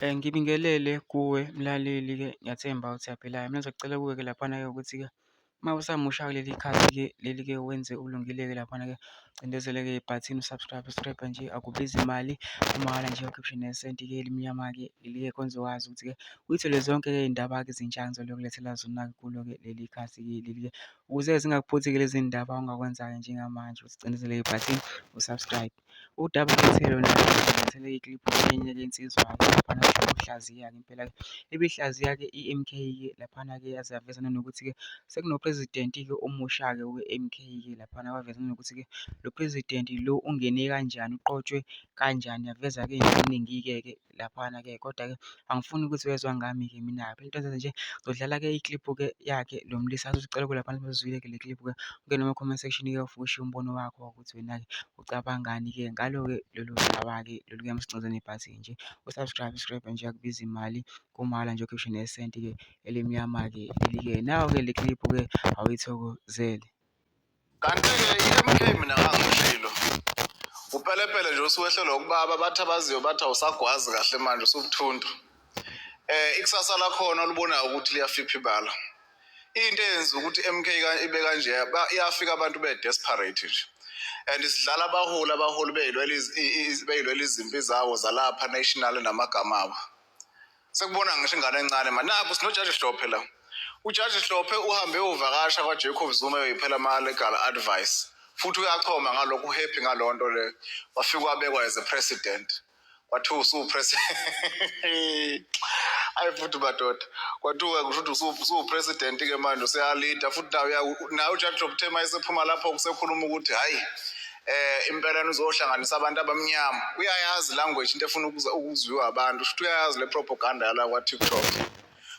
Ngibingelele kuwe mlaleli-ke, ngiyathemba ukuthi uyaphilayo. Mina ngizocela kuwe-ke laphana-ke ukuthi-ke uma usamusha kuleli khasi-ke leli-ke wenze ulungile-ke laphana-ke cindezele-ke ibhathini usubscribe nje akubizi imali kumahhala nje ukhiphe nesenti-ke elimnyama-ke leli-ke konze wazi ukuthi-ke uyithole zonke-ke iy'ndaba-ke ezintsha engizolokulethela zona kulo-ke leli khasi-ke leli-ke ukuze zingakuphuthi-ke lezi ndaba ongakwenza-ke njengamanje ukuthi cindezele ibhathini usubscribe. Udaba engilethele lona ngilethele ikliphu enye-ke insizwa-ke laphana ukuhlaziya-ke impela-ke ibihlaziya-ke i-M_K-ke laphana-ke yaze yaveza nanokuthi-ke sekunopresidenti-ke omusha-ke we-M_K-ke laphana waveza nanokuthi-ke lo president lo ungene kanjani, uqotshwe kanjani, yaveza-ke iy'nto ey'ningi-ke laphana-ke kodwa-ke angifuni ukuthi wezwa ngami-ke mina-ke. Into engizoyenza nje ngizodlala-ke ikliphu-ke yakhe lo mlisa sizocela kuwe laphana masizwile-ke le kliphu-ke ungene kuma-comment section-ke ufike ushiye umbono wakho ukuthi wena-ke ucabangani-ke ngalo-ke lolu daba-ke lolu-ke masicindezele ibhathini nje usubscribe nje akubizi imali kumahhala nje ukhiphe nesenti-ke elimnyama-ke leli-ke nawe-ke le kliphu-ke awuyithokozele. Kanti-ke i-M_K mina ngangishilo upelepele nje usuwehlelwa ukubaba bathi abaziyo bathi awusagwazi kahle manje usubuthundu. Ikusasa lakhona olubonayo ukuthi liyafipha ibala. Into eyenza ukuthi i-M_K ibe kanje iyafika abantu be-desperate nje and sidlala abaholi bey'lwela izimpi zawo zalapha national namagama abo. Sekubona ngisho ingane encane manje nakho sinoJaji Hlophe la. UJaji Hlophe uhambe uvakasha kwaJacob Zuma eyoyiphela ama-legal advice futhi uyachoma ngalokho uhappy ngalonto le wafika wabekwa as a president kwathiwa usupresident hayi futhi madoda kwathiwa kusho ukuthi usupresident-ke manje useyalida futhi nawe uJaji Hlophe uthe mayesephuma lapho kusekhuluma ukuthi hhayi impela uzohlanganisa abantu abamnyama. Uyayazi language into efuna ukuzwiwa abantu futhi uyayazi le propaganda yala kwa-TikTok.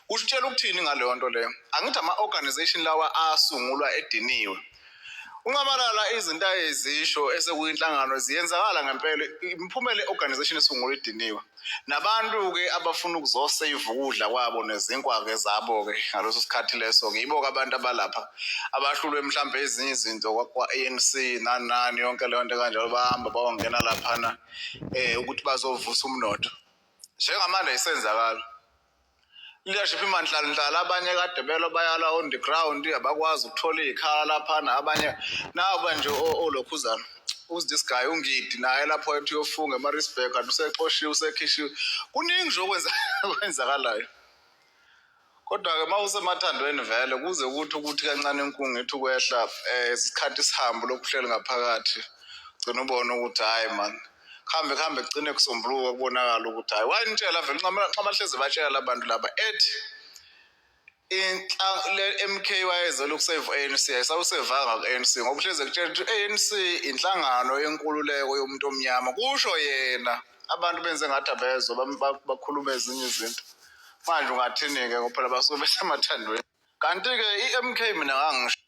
Usitshela ukuthini ngaleyo nto leyo? Angithi ama-organization lawa asungulwa ediniwe. UNcabalala izinto ayezisho esekuyinhlangano ziyenzakala ngempela. Imiphumela i-organization esungulwa ediniwe. Nabantu-ke abafuna ukuzosave ukudla kwabo nezinkwa-ke zabo-ke ngaleso sikhathi leso-ke yibo-ke abantu abalapha abahlulwe mhlawumbe ezinye izinto kwa-ANC nani yonke leyo nto kanjalo bahamba bayongena laphana ukuthi bazovusa umnotho. Njengamanje ayisenzakala. Leadership imanhlanhlala abanye kade belwa bayala on the ground abakwazi ukuthola iy'khala laphana abanye naba nje olokhuzana who's this guy uNgidi naye lapho ethi uyofunga eMaritzburg kanti usexoshiwe usekhishiwe. Kuningi nje okwenzakalayo. Kodwa-ke uma usemathandweni vele kuze ukuthi kancane enkungu ithi ukwehla isikhathi sihambe lokuhleli ngaphakathi ugcina ubona ukuthi hhayi man kuhambe kugcine kusombuluka kubonakala ukuthi hhayi wayintshela vele nxamahlezi batshela abantu laba ethi le-M_K wayezela ukuseva u-ANC ayisawusevanga ku-ANC ngoba uhlezi kutshela ukuthi i-ANC inhlangano yenkululeko yomuntu omnyama kusho yena. Abantu benze ngathi abezwa bakhulume ezinye izinto. Manje ungathini-ke ngoba phela basuke besemathandweni. Kanti-ke i-M_K mina ngangisho